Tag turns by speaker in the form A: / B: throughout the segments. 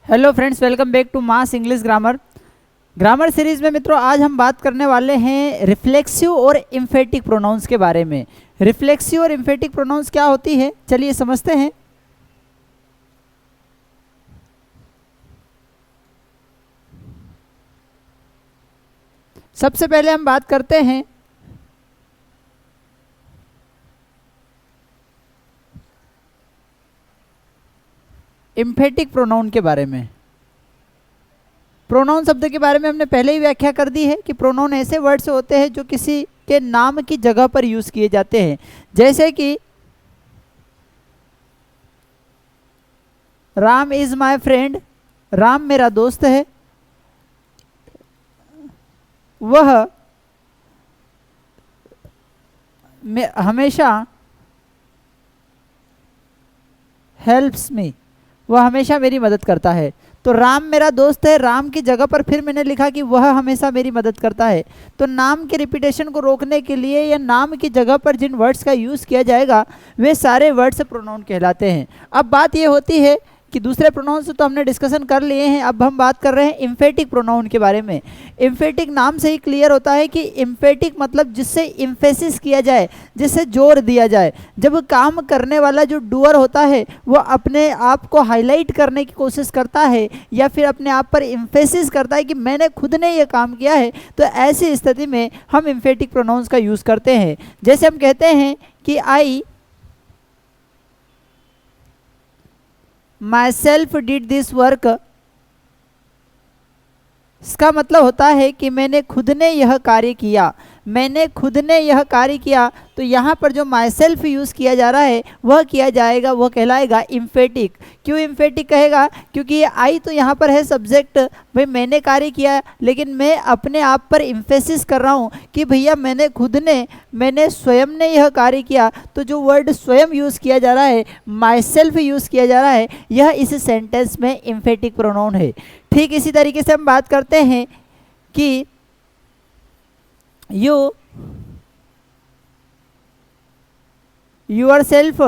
A: Hello friends, welcome back to mass English grammar series में मित्रों आज हम बात करने वाले हैं रिफ्लेक्सिव और एम्फेटिक प्रोनाउंस के बारे में। रिफ्लेक्सिव और एम्फेटिक प्रोनाउंस क्या होती है, चलिए समझते हैं। सबसे पहले हम बात करते हैं एम्फेटिक प्रोनाउन के बारे में। प्रोनाउन शब्द के बारे में हमने पहले ही व्याख्या कर दी है कि प्रोनाउन ऐसे वर्ड्स होते हैं जो किसी के नाम की जगह पर यूज किए जाते हैं। जैसे कि Ram is my friend, Ram मेरा दोस्त है। वह हमेशा हेल्प्स मी, वह हमेशा मेरी मदद करता है। तो राम मेरा दोस्त है, राम की जगह पर फिर मैंने लिखा कि वह हमेशा मेरी मदद करता है। तो नाम के रिपीटेशन को रोकने के लिए या नाम की जगह पर जिन वर्ड्स का यूज़ किया जाएगा वे सारे वर्ड्स प्रोनाउन कहलाते हैं। अब बात ये होती है कि दूसरे प्रोनाउन से तो हमने डिस्कशन कर लिए हैं, अब हम बात कर रहे हैं एम्फेटिक प्रोनाउन के बारे में। एम्फेटिक नाम से ही क्लियर होता है कि एम्फेटिक मतलब जिससे एम्फेसिस किया जाए, जिससे जोर दिया जाए। जब काम करने वाला जो डूअर होता है वो अपने आप को हाईलाइट करने की कोशिश करता है या फिर अपने आप पर एम्फेसिस करता है कि मैंने खुद ने ये काम किया है, तो ऐसी स्थिति में हम एम्फेटिक प्रोनाउंस का यूज़ करते हैं। जैसे हम कहते हैं कि आई myself did this work, इसका मतलब होता है कि मैंने खुद ने यह कार्य किया, मैंने खुद ने यह कार्य किया। तो यहाँ पर जो माई सेल्फ यूज़ किया जा रहा है वह किया जाएगा, वह कहलाएगा एम्फेटिक। क्यों एम्फेटिक कहेगा? क्योंकि ये आई तो यहाँ पर है सब्जेक्ट, भाई मैंने कार्य किया, लेकिन मैं अपने आप पर एम्फेसिस कर रहा हूँ कि भैया मैंने स्वयं ने यह कार्य किया। तो जो वर्ड स्वयं यूज़ किया जा रहा है, माई सेल्फ यूज़ किया जा रहा है, यह इस सेंटेंस में एम्फेटिक प्रोनाउन है। ठीक इसी तरीके से हम बात करते हैं कि yourself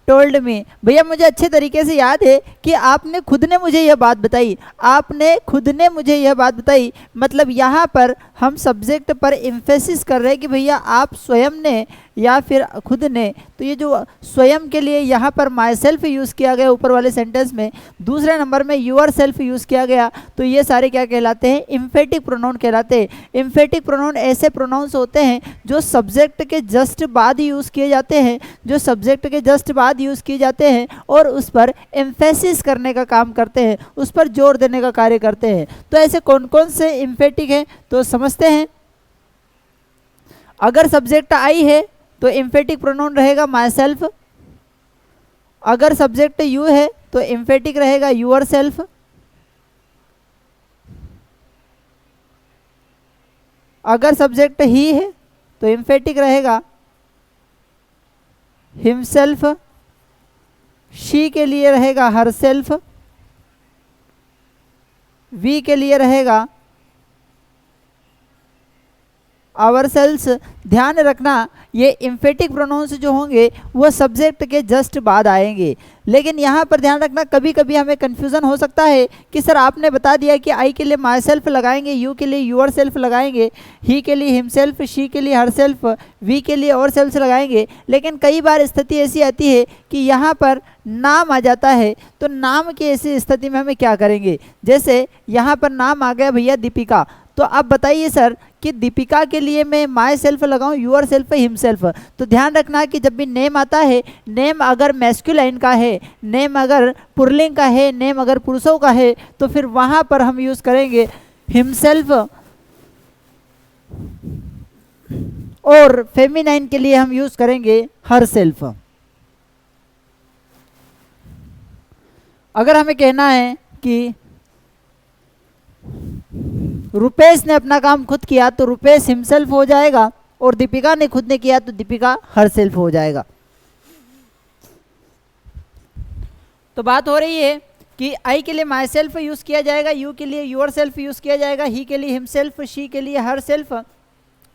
A: टोल्ड मी। भैया मुझे अच्छे तरीके से याद है कि आपने खुद ने मुझे यह बात बताई, आपने खुद ने मुझे यह बात बताई। मतलब यहाँ पर हम सब्जेक्ट पर एम्फेसिस कर रहे हैं कि भैया आप स्वयं ने या फिर खुद ने। तो ये जो स्वयं के लिए यहाँ पर माई सेल्फ यूज़ किया गया ऊपर वाले सेंटेंस में, दूसरे नंबर में यूर सेल्फ यूज़ किया गया, तो ये सारे क्या कहलाते हैं? एम्फेटिक प्रोनाउन कहलाते हैं। एम्फेटिक प्रोनाउन ऐसे प्रोनाउंस होते हैं जो सब्जेक्ट के जस्ट बाद यूज़ किए जाते हैं, जो सब्जेक्ट के जस्ट बाद यूज़ किए जाते हैं और उस पर एम्फेसिस करने का काम करते हैं, उस पर जोर देने का कार्य करते हैं। तो ऐसे कौन कौन से एम्फेटिक हैं तो समझते हैं। अगर सब्जेक्ट आई है तो एम्फेटिक प्रोनाउन रहेगा माई सेल्फ। अगर सब्जेक्ट यू है तो एम्फेटिक रहेगा यूर सेल्फ। अगर सब्जेक्ट ही है तो एम्फेटिक रहेगा हिमसेल्फ। शी के लिए रहेगा हर सेल्फ। वी के लिए रहेगा आवर सेल्स। ध्यान रखना ये एम्फेटिक प्रोनाउंस जो होंगे वो सब्जेक्ट के जस्ट बाद आएंगे। लेकिन यहाँ पर ध्यान रखना कभी कभी हमें कन्फ्यूज़न हो सकता है कि सर आपने बता दिया कि आई के लिए माई सेल्फ लगाएंगे, यू के लिए यूर सेल्फ लगाएंगे, ही के लिए हिमसेल्फ, शी के लिए हर सेल्फ, वी के लिए और सेल्फ लगाएंगे। लेकिन कई बार स्थिति ऐसी आती है कि यहाँ पर नाम आ जाता है, तो नाम की ऐसी स्थिति में हमें क्या करेंगे? जैसे यहाँ पर नाम आ गया भैया दीपिका, तो अब बताइए सर कि दीपिका के लिए मैं माई सेल्फ लगाऊं, यूर सेल्फ, हिमसेल्फ। तो ध्यान रखना कि जब भी नेम आता है, नेम अगर मैस्कुलाइन का है, नेम अगर पुल्लिंग का है, नेम अगर पुरुषों का है, तो फिर वहां पर हम यूज करेंगे हिमसेल्फ। और फेमिनाइन के लिए हम यूज करेंगे हर सेल्फ। अगर हमें कहना है कि रुपेश ने अपना काम खुद किया तो रुपेश हिमसेल्फ हो जाएगा, और दीपिका ने खुद ने किया तो दीपिका हर सेल्फ हो जाएगा। तो बात हो रही है कि आई के लिए माई सेल्फ यूज किया जाएगा, यू के लिए यूर सेल्फ यूज किया जाएगा, ही के लिए हिमसेल्फ, शी के लिए हर सेल्फ,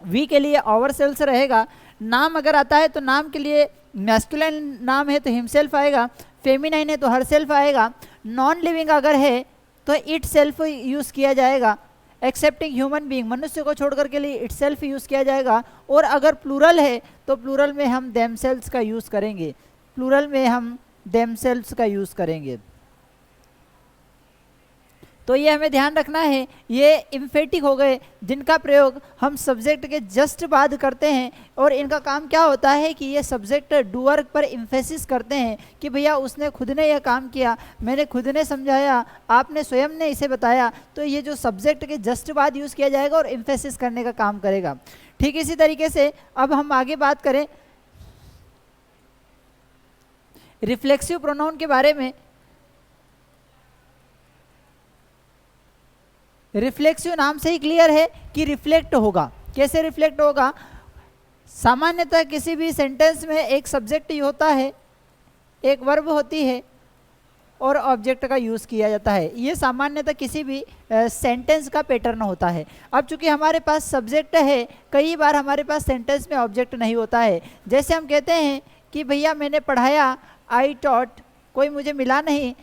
A: वी के लिए आवर सेल्फ रहेगा। नाम अगर आता है तो नाम के लिए मैस्कुलिन नाम है तो हिमसेल्फ आएगा, फेमिनाइन है तो हर सेल्फ आएगा, नॉन लिविंग अगर है तो इट सेल्फ यूज़ किया जाएगा, एक्सेप्टिंग ह्यूमन बीइंग मनुष्य को छोड़कर के लिए इट सेल्फ यूज़ किया जाएगा, और अगर प्लूरल है तो प्लूरल में हम देमसेल्व्स का यूज़ करेंगे, प्लूरल में हम देमसेल्व्स का यूज़ करेंगे। तो ये हमें ध्यान रखना है, ये इम्फेटिक हो गए जिनका प्रयोग हम सब्जेक्ट के जस्ट बाद करते हैं, और इनका काम क्या होता है कि ये सब्जेक्ट डूअर पर इम्फेसिस करते हैं कि भैया उसने खुद ने यह काम किया, मैंने खुद ने समझाया, आपने स्वयं ने इसे बताया, तो ये जो सब्जेक्ट के जस्ट बाद यूज़ किया जाएगा और इम्फेसिस करने का काम करेगा। ठीक इसी तरीके से अब हम आगे बात करें रिफ्लेक्सिव प्रोनाउन के बारे में। रिफ्लेक्सिव नाम से ही क्लियर है कि रिफ्लेक्ट होगा। कैसे रिफ्लेक्ट होगा? सामान्यतः किसी भी सेंटेंस में एक सब्जेक्ट ही होता है, एक वर्ब होती है और ऑब्जेक्ट का यूज़ किया जाता है। ये सामान्यतः किसी भी सेंटेंस का पैटर्न होता है। अब चूंकि हमारे पास सब्जेक्ट है, कई बार हमारे पास सेंटेंस में ऑब्जेक्ट नहीं होता है। जैसे हम कहते हैं कि भैया मैंने पढ़ाया, आई टॉट, कोई मुझे मिला नहीं,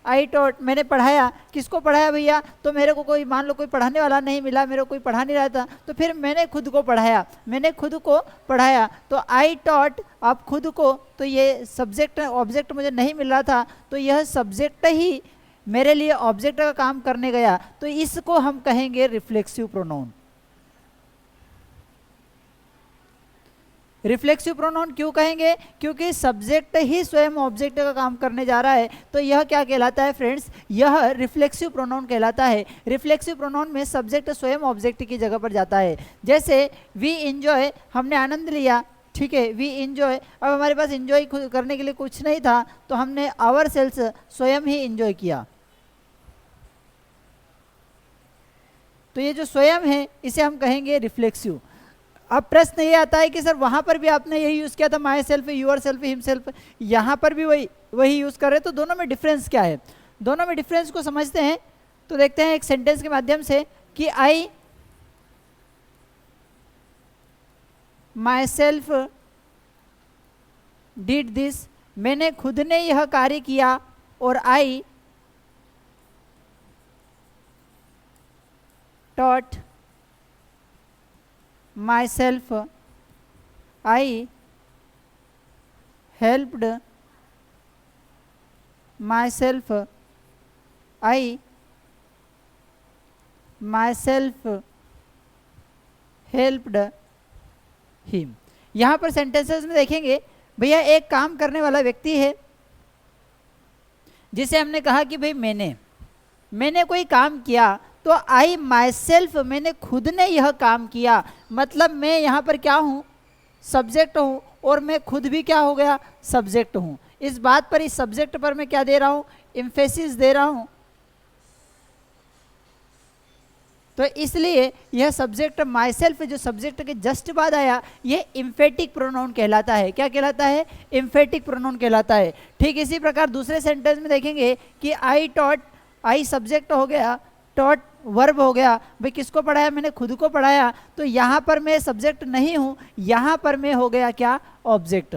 A: आई टॉट मैंने पढ़ाया, किसको पढ़ाया भैया? तो मेरे को कोई, मान लो कोई पढ़ाने वाला नहीं मिला, मेरे को कोई पढ़ा नहीं रहा था, तो फिर मैंने खुद को पढ़ाया, मैंने खुद को पढ़ाया। तो आई टॉट, आप खुद को, तो ये सब्जेक्ट ऑब्जेक्ट मुझे नहीं मिल रहा था, तो यह सब्जेक्ट ही मेरे लिए ऑब्जेक्ट का काम करने गया, तो इसको हम कहेंगे रिफ्लेक्सिव प्रोनाउन। रिफ्लेक्सिव प्रोनाउन क्यों कहेंगे? क्योंकि सब्जेक्ट ही स्वयं ऑब्जेक्ट का काम करने जा रहा है, तो यह क्या कहलाता है फ्रेंड्स? यह रिफ्लेक्सिव प्रोनाउन कहलाता है। रिफ्लेक्सिव प्रोनाउन में सब्जेक्ट स्वयं ऑब्जेक्ट की जगह पर जाता है। जैसे वी इंजॉय, हमने आनंद लिया, ठीक है, वी इंजॉय। अब हमारे पास इंजॉय करने के लिए कुछ नहीं था, तो हमने आवर सेल्स स्वयं ही इंजॉय किया। तो ये जो स्वयं है इसे हम कहेंगे रिफ्लेक्सिव। अब प्रश्न ये आता है कि सर वहाँ पर भी आपने यही यूज़ किया था, my self, your self, him self, यहाँ पर भी वही यूज़ कर रहे हैं, तो दोनों में डिफरेंस क्या है? दोनों में डिफरेंस को समझते हैं तो देखते हैं एक सेंटेंस के माध्यम से कि आई माई सेल्फ डिड दिस, मैंने खुद ने यह कार्य किया, और I taught myself, I helped myself, I myself helped him। यहाँ पर सेंटेंसेस में देखेंगे भैया एक काम करने वाला व्यक्ति है, जिसे हमने कहा कि भाई मैंने कोई काम किया, तो आई माई सेल्फ, मैंने खुद ने यह काम किया, मतलब मैं यहाँ पर क्या हूँ? सब्जेक्ट हूँ, और मैं खुद भी क्या हो गया? सब्जेक्ट हूँ। इस बात पर, इस सब्जेक्ट पर मैं क्या दे रहा हूँ? एम्फेसिस दे रहा हूँ। तो इसलिए यह सब्जेक्ट माई सेल्फ जो सब्जेक्ट के जस्ट बाद आया, यह इम्फेटिक प्रोनाउन कहलाता है। क्या कहलाता है? इम्फेटिक प्रोनाउन कहलाता है। ठीक इसी प्रकार दूसरे सेंटेंस में देखेंगे कि आई टॉट, आई सब्जेक्ट हो गया, टॉट वर्ब हो गया। भाई किसको पढ़ाया? मैंने खुद को पढ़ाया। तो यहाँ पर मैं सब्जेक्ट नहीं हूँ, यहाँ पर मैं हो गया क्या? ऑब्जेक्ट।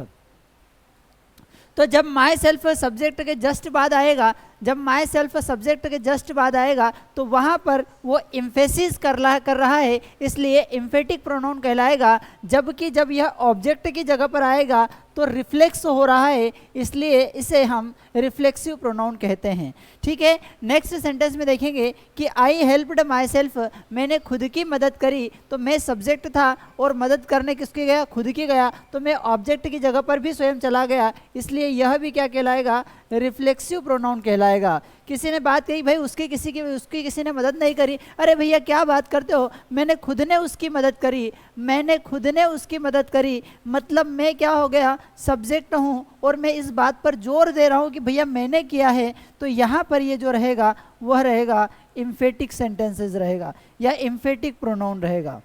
A: तो जब माई सेल्फ सब्जेक्ट के जस्ट बाद आएगा, जब माई सेल्फ सब्जेक्ट के जस्ट बाद आएगा, तो वहाँ पर वो इम्फेसिस कर रहा है, इसलिए इम्फेटिक प्रोनाउन कहलाएगा। जबकि जब यह ऑब्जेक्ट की जगह पर आएगा तो रिफ्लेक्स हो रहा है, इसलिए इसे हम रिफ्लेक्सिव प्रोनाउन कहते हैं। ठीक है, नेक्स्ट सेंटेंस में देखेंगे कि आई हेल्प्ड माई सेल्फ, मैंने खुद की मदद करी। तो मैं सब्जेक्ट था और मदद करने किसकी गया? खुद की गया। तो मैं ऑब्जेक्ट की जगह पर भी स्वयं चला गया, इसलिए यह भी क्या कहलाएगा? रिफ्लेक्सिव प्रोनाउन कहलाएगा। किसी ने बात कही भाई उसकी किसी ने मदद नहीं करी, अरे भैया क्या बात करते हो? मैंने खुद ने उसकी मदद करी, मैंने खुद ने उसकी मदद करी, मतलब मैं क्या हो गया? सब्जेक्ट हूँ, और मैं इस बात पर जोर दे रहा हूँ कि भैया मैंने किया है। तो यहाँ पर ये जो रहेगा वह रहेगा इम्फेटिक सेंटेंसेस रहेगा, या इम्फेटिक प्रोनाउन रहेगा।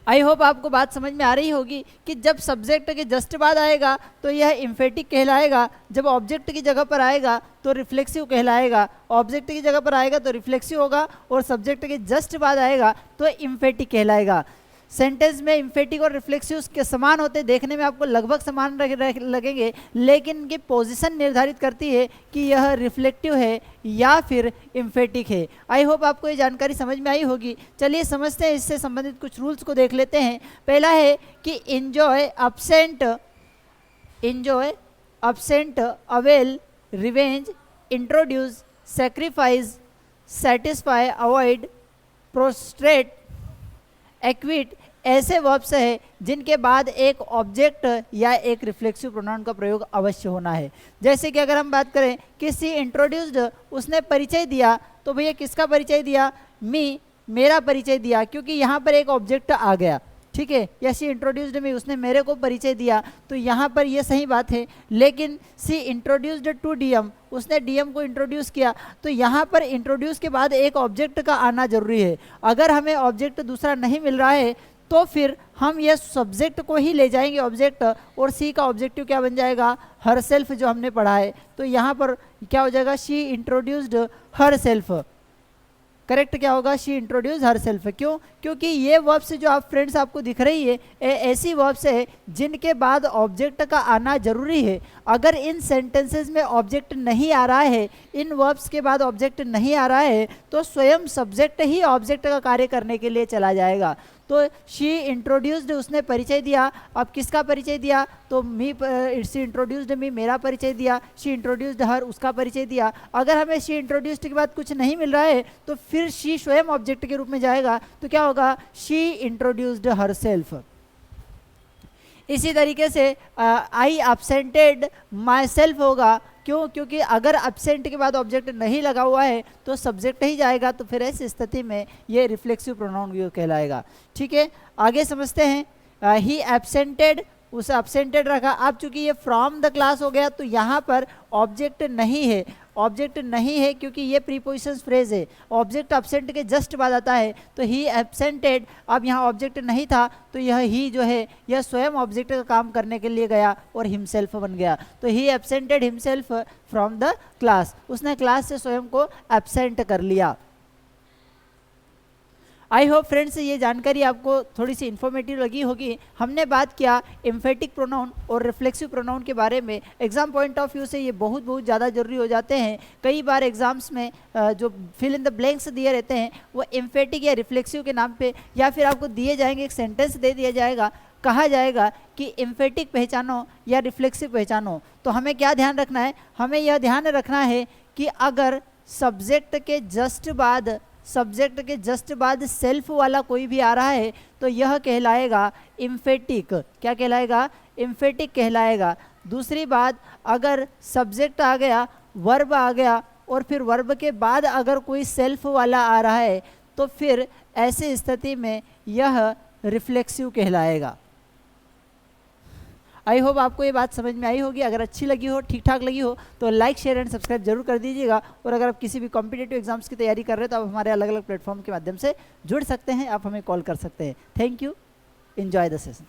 A: आई होप आपको बात समझ में आ रही होगी कि जब सब्जेक्ट के जस्ट बाद आएगा तो यह इम्फेटिक कहलाएगा, जब ऑब्जेक्ट की जगह पर आएगा तो रिफ्लेक्सिव कहलाएगा, ऑब्जेक्ट की जगह पर आएगा तो रिफ्लेक्सिव होगा, और सब्जेक्ट के जस्ट बाद आएगा तो इम्फेटिक कहलाएगा। सेंटेंस में इम्फेटिक और रिफ्लेक्सिव के समान होते, देखने में आपको लगभग समान लगेंगे, लेकिन इनकी पोजीशन निर्धारित करती है कि यह रिफ्लेक्टिव है या फिर इम्फेटिक है। आई होप आपको ये जानकारी समझ में आई होगी। चलिए समझते हैं, इससे संबंधित कुछ रूल्स को देख लेते हैं। पहला है कि enjoy, absent, avail, revenge, introduce, sacrifice, satisfy, avoid, prostate, equity ऐसे वर्ब्स है जिनके बाद एक ऑब्जेक्ट या एक रिफ्लेक्सिव प्रोनाउन का प्रयोग अवश्य होना है। जैसे कि अगर हम बात करें कि सी इंट्रोड्यूस्ड, उसने परिचय दिया, तो भैया किसका परिचय दिया? मी, मेरा परिचय दिया, क्योंकि यहाँ पर एक ऑब्जेक्ट आ गया, ठीक है। या सी इंट्रोड्यूस्ड मी, उसने मेरे को परिचय दिया, तो यहाँ पर ये सही बात है। लेकिन सी इंट्रोड्यूस्ड टू डीएम, उसने डीएम को इंट्रोड्यूस किया, तो यहाँ पर इंट्रोड्यूस के बाद एक ऑब्जेक्ट का आना जरूरी है। अगर हमें ऑब्जेक्ट दूसरा नहीं मिल रहा है तो फिर हम ये सब्जेक्ट को ही ले जाएंगे ऑब्जेक्ट, और सी का ऑब्जेक्टिव क्या बन जाएगा? हर सेल्फ, जो हमने पढ़ा है। तो यहाँ पर क्या हो जाएगा? She introduced her self. Correct क्या होगा? She introduce her self. क्यों? क्योंकि ये वर्ब्स जो आप फ्रेंड्स आपको दिख रही है, ऐसी वर्ब्स है जिनके बाद ऑब्जेक्ट का आना जरूरी है। अगर इन सेंटेंसेस में ऑब्जेक्ट नहीं आ रहा है, इन वर्ब्स के बाद ऑब्जेक्ट नहीं आ रहा है, तो स्वयं सब्जेक्ट ही ऑब्जेक्ट का कार्य करने के लिए चला जाएगा। तो शी इंट्रोड्यूस्ड, उसने परिचय दिया। अब किसका परिचय दिया? तो मी, शी इंट्रोड्यूस्ड मी, मेरा परिचय दिया। शी इंट्रोड्यूस्ड हर, उसका परिचय दिया। अगर हमें शी इंट्रोड्यूस्ड के बाद कुछ नहीं मिल रहा है तो फिर शी स्वयं ऑब्जेक्ट के रूप में जाएगा, तो क्या होगा? She introduced her self. इसी तरीके से आई एब्सेंटेड माई सेल्फ होगा। क्यों? क्योंकि अगर एब्सेंट के बाद ऑब्जेक्ट नहीं लगा हुआ है तो सब्जेक्ट ही जाएगा, तो फिर ऐसी स्थिति में ये रिफ्लेक्सिव प्रोनाउन कहलाएगा। ठीक है, आगे समझते हैं। ही एब्सेंटेड, उस एब्सेंटेड रखा। अब चूंकि ये फ्रॉम द क्लास हो गया, तो यहाँ पर ऑब्जेक्ट नहीं है, ऑब्जेक्ट नहीं है क्योंकि ये प्रीपोजिशन फ्रेज है। ऑब्जेक्ट एब्सेंट के जस्ट बाद आता है, तो ही एब्सेंटेड। अब यहाँ ऑब्जेक्ट नहीं था, तो यह ही जो है यह स्वयं ऑब्जेक्ट का काम करने के लिए गया और हिमसेल्फ बन गया। तो ही एब्सेंटेड हिमसेल्फ फ्रॉम द क्लास, उसने क्लास से स्वयं को एब्सेंट कर लिया। आई होप फ्रेंड्स ये जानकारी आपको थोड़ी सी इन्फॉर्मेटिव लगी होगी। हमने बात किया एम्फेटिक प्रोनाउन और रिफ्लेक्सिव प्रोनाउन के बारे में। एग्जाम पॉइंट ऑफ व्यू से ये बहुत ज़्यादा जरूरी हो जाते हैं। कई बार एग्जाम्स में जो फिल इन द ब्लैंक्स दिए रहते हैं वो एम्फेटिक या रिफ्लेक्सिव के नाम पे, या फिर आपको दिए जाएंगे, एक सेंटेंस दे दिया जाएगा, कहा जाएगा कि एम्फेटिक पहचानो या रिफ्लेक्सिव पहचानो। तो हमें क्या ध्यान रखना है? हमें यह ध्यान रखना है कि अगर सब्जेक्ट के जस्ट बाद सेल्फ वाला कोई भी आ रहा है तो यह कहलाएगा इम्फेटिक। क्या कहलाएगा? इम्फेटिक कहलाएगा। दूसरी बात, अगर सब्जेक्ट आ गया, वर्ब आ गया, और फिर वर्ब के बाद अगर कोई सेल्फ वाला आ रहा है तो फिर ऐसी स्थिति में यह रिफ्लेक्सिव कहलाएगा। आई होप आपको ये बात समझ में आई होगी। अगर अच्छी लगी हो, ठीक ठाक लगी हो, तो लाइक, शेयर एंड सब्सक्राइब जरूर कर दीजिएगा। और अगर आप किसी भी कॉम्पिटिटिव एग्जाम्स की तैयारी कर रहे हो तो आप हमारे अलग अलग प्लेटफॉर्म के माध्यम से जुड़ सकते हैं, आप हमें कॉल कर सकते हैं। Thank you, enjoy the session.